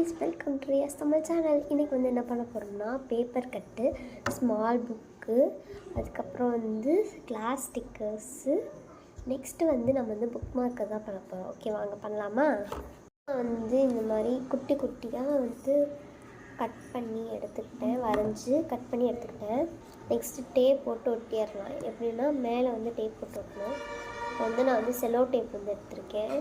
guys, welcome to Riya's Tamil channel. இன்னைக்கு வந்து என்ன பண்ண போறோம்னா பேப்பர் கட்டு, ஸ்மால் புக்கு, அதுக்கப்புறம் வந்து கிளாஸ் ஸ்டிக்கர்ஸ், நெக்ஸ்ட் வந்து நம்ம வந்து புக் மார்க்கர் தான் பண்ண போறோம். ஓகே, வாங்க பண்ணலாமா? வந்து இந்த மாதிரி குட்டி குட்டியாக வந்து கட் பண்ணி எடுத்துக்கிட்டேன், வரைஞ்சி கட் பண்ணி எடுத்துக்கிட்டேன். நெக்ஸ்ட்டு டேப் போட்டு ஒட்டிடலாம். எப்படின்னா மேலே வந்து டேப் போட்டு ஒட்டணும். வந்து நான் வந்து செலோ டேப் வந்து எடுத்திருக்கேன்.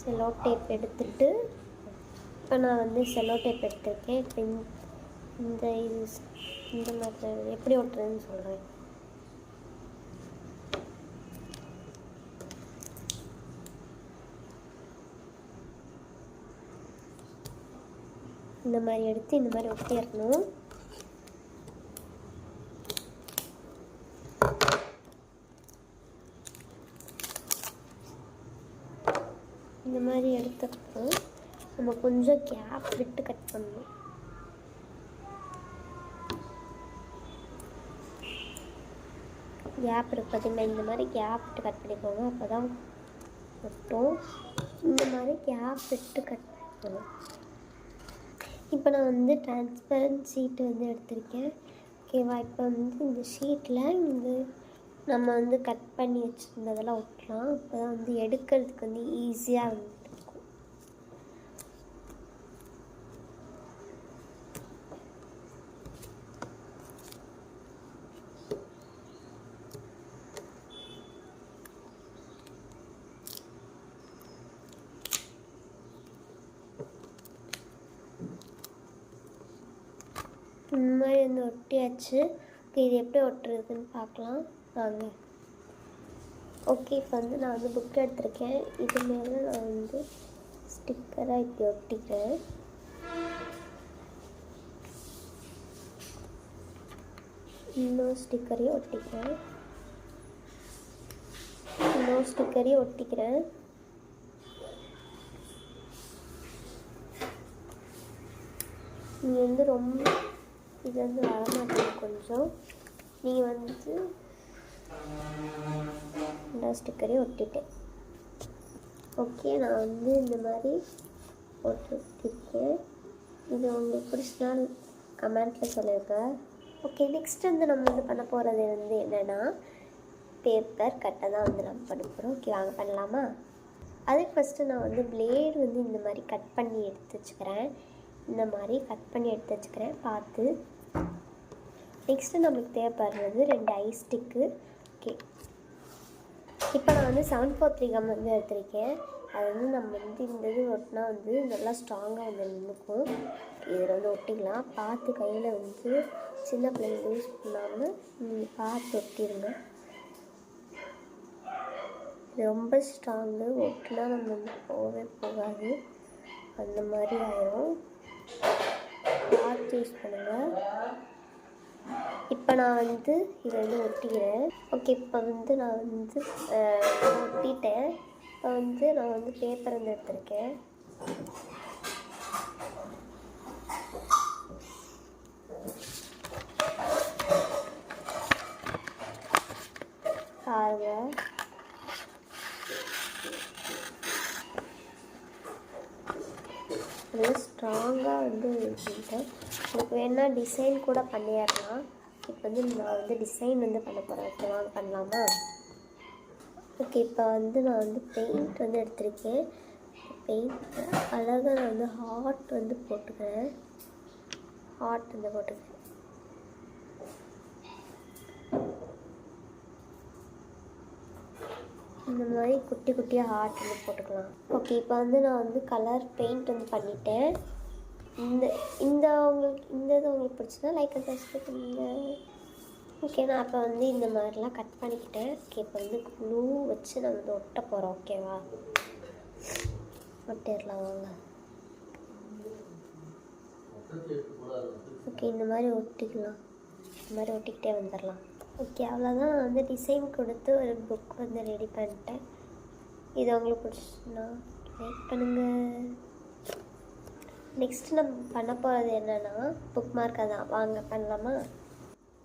செலோ டேப் எடுத்துட்டு இப்போ நான் வந்து செலோ டேப் எடுத்திருக்கேன். இப்போ இந்த மாதிரி எப்படி ஒட்டுறதுன்னு சொல்கிறேன். இந்த மாதிரி எடுத்து இந்த மாதிரி ஒட்டிடணும். இந்த மாதிரி எடுத்தப்பறம் நம்ம கொஞ்சம் கேப் விட்டு கட் பண்ணணும். கேப் இருக்கு பார்த்தீங்கன்னா, இந்த மாதிரி கேப் விட்டு கட் பண்ணிக்கோங்க, அப்போ தான் ஒட்டும். இந்த மாதிரி கேப் விட்டு கட் பண்ணிக்கணும். இப்போ நான் வந்து டிரான்ஸ்பரண்ட் ஷீட்டு வந்து எடுத்திருக்கேன். ஓகேவா? இப்போ வந்து இந்த ஷீட்டில் நம்ம வந்து கட் பண்ணி வச்சுருந்ததெல்லாம் ஒட்டலாம். அப்போ தான் வந்து எடுக்கிறதுக்கு வந்து ஈஸியாக வந்து இருக்கும். இந்த மாதிரி வந்து ஒட்டியாச்சு. ஓகே, இது எப்படி ஒட்டுறதுன்னு பார்க்கலாம் வாங்க. ஓகே, இப்போ வந்து நான் வந்து புக் எடுத்திருக்கேன். இது மேலே நான் வந்து ஸ்டிக்கராக இப்படி ஒட்டிக்கிறேன். இன்னொரு ஸ்டிக்கரையும் ஒட்டிக்கிறேன். நீங்கள் வந்து ரொம்ப இது வந்து வரமாட்டேங்க கொஞ்சம். நீங்கள் வந்து இந்த ஸ்டிக்கரையும் ஒட்டிட்டேன். ஓகே, நான் வந்து இந்த மாதிரி ஒட்டிருக்கேன். இது உங்களுக்கு பிடிச்சினாலும் கமெண்ட்டில் சொல்லியிருக்கேன். ஓகே, நெக்ஸ்ட் வந்து நம்ம வந்து பண்ண போகிறது வந்து என்னென்னா பேப்பர் கட்டை தான் வந்து நம்ம பண்ண போகிறோம். ஓகே, வாங்க பண்ணலாமா? அதுக்கு ஃபஸ்ட்டு நான் வந்து பிளேடு வந்து இந்த மாதிரி கட் பண்ணி எடுத்து வச்சுக்கிறேன். பார்த்து. நெக்ஸ்ட்டு நம்மளுக்கு தேவைப்படுறது 2 ஐஸ் ஸ்டிக்கு. ஓகே, இப்போ நான் வந்து 743 கம் வந்து எடுத்திருக்கேன். அது வந்து நம்ம வந்து இந்த இது ஒட்டினா வந்து நல்லா ஸ்ட்ராங்காக வந்து நின்றுக்கும். இதில் வந்து ஒட்டிக்கலாம். பார்த்து கையில் வந்து சின்ன பிள்ளைங்க யூஸ் பண்ணாமல் நீங்கள் பார்த்து ஒட்டிடுங்க. இது ரொம்ப ஸ்ட்ராங்கு, ஒட்டினா நம்ம வந்து போகாது, அந்த மாதிரி ஆயிரும். பார்த்து யூஸ் பண்ணுங்கள். இப்போ நான் வந்து இதை வந்து ஒட்டிக்கிறேன். ஓகே, இப்போ வந்து நான் வந்து ஒட்டிட்டேன். இப்போ வந்து நான் வந்து பேப்பர் வந்து எடுத்திருக்கேன். பாருங்க, நல்லா ஸ்ட்ராங்காக வந்து வச்சுக்கிட்டேன். உங்களுக்கு வேணால் டிசைன் கூட பண்ணிடலாம். இப்போ வந்து நான் வந்து டிசைன் வந்து பண்ண போகிறேன். ஓகே, வாங்க பண்ணலாமா? ஓகே, இப்போ வந்து நான் வந்து பெயிண்ட் வந்து எடுத்திருக்கேன். பெயிண்ட் அழகாக நான் வந்து ஹார்ட் வந்து போட்டுக்கிறேன். இந்த மாதிரி குட்டி குட்டியாக ஹார்ட் வந்து போட்டுக்கலாம். ஓகே, இப்போ வந்து நான் வந்து கலர் பெயிண்ட் வந்து பண்ணிட்டேன். உங்களுக்கு இது உங்களுக்கு பிடிச்சதா லைக் அண்ட் சப்ஸ்கிரைப் பண்ணுங்க. ஓகே, நான் இப்போ வந்து இந்த மாதிரிலாம் கட் பண்ணிக்கிட்டேன். ஓகே, இப்போ வந்து க்ளூ வச்சு நம்ம வந்து ஒட்ட போகிறோம். ஓகேவா? ஒட்டிடலாம் வாங்க. ஓகே, இந்த மாதிரி ஒட்டிக்கலாம். இந்த மாதிரி ஒட்டிக்கிட்டே வந்துடலாம். ஓகே, அவ்வளோதான். நான் வந்து டிசைன் கொடுத்து ஒரு புக் வந்து ரெடி பண்ணிட்டேன். இது உங்களுக்கு பிடிச்சிச்சுன்னா லைக் பண்ணுங்கள். நெக்ஸ்ட்டு நம்ம பண்ண போகிறது என்னென்னா புக் மார்க்கை தான். வாங்க பண்ணலாமா?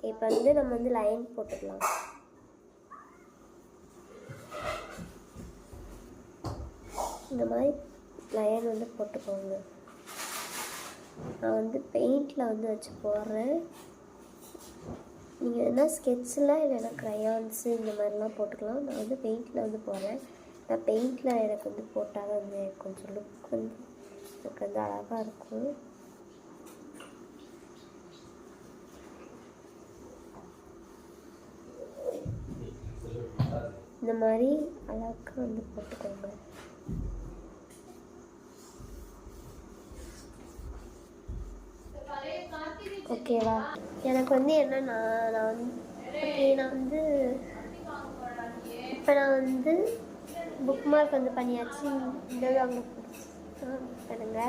இப்போ வந்து நம்ம வந்து லைன் போட்டுக்கலாம். இந்த மாதிரி லைன் வந்து போட்டுக்கோங்க. நான் வந்து பெயிண்டில் வந்து வச்சு போடுறேன். நீங்கள் என்ன ஸ்கெட்சில் இல்லைன்னா க்ரையான்ஸு இந்த மாதிரிலாம் போட்டுக்கலாம். நான் வந்து பெயிண்டில் வந்து போடுறேன். நான் பெயிண்டில் எனக்கு வந்து போட்டால் வந்து கொஞ்சம் லுக் வந்து எனக்கு வந்து அழகாக இருக்கும். இந்த மாதிரி அழகாக வந்து போட்டுக்கோங்க. ஓகேவா? எனக்கு வந்து என்னென்னா நான் வந்து இப்போ நான் வந்து புக் மார்க் வந்து பண்ணியாச்சு. இந்த அவங்க பண்ணுங்க.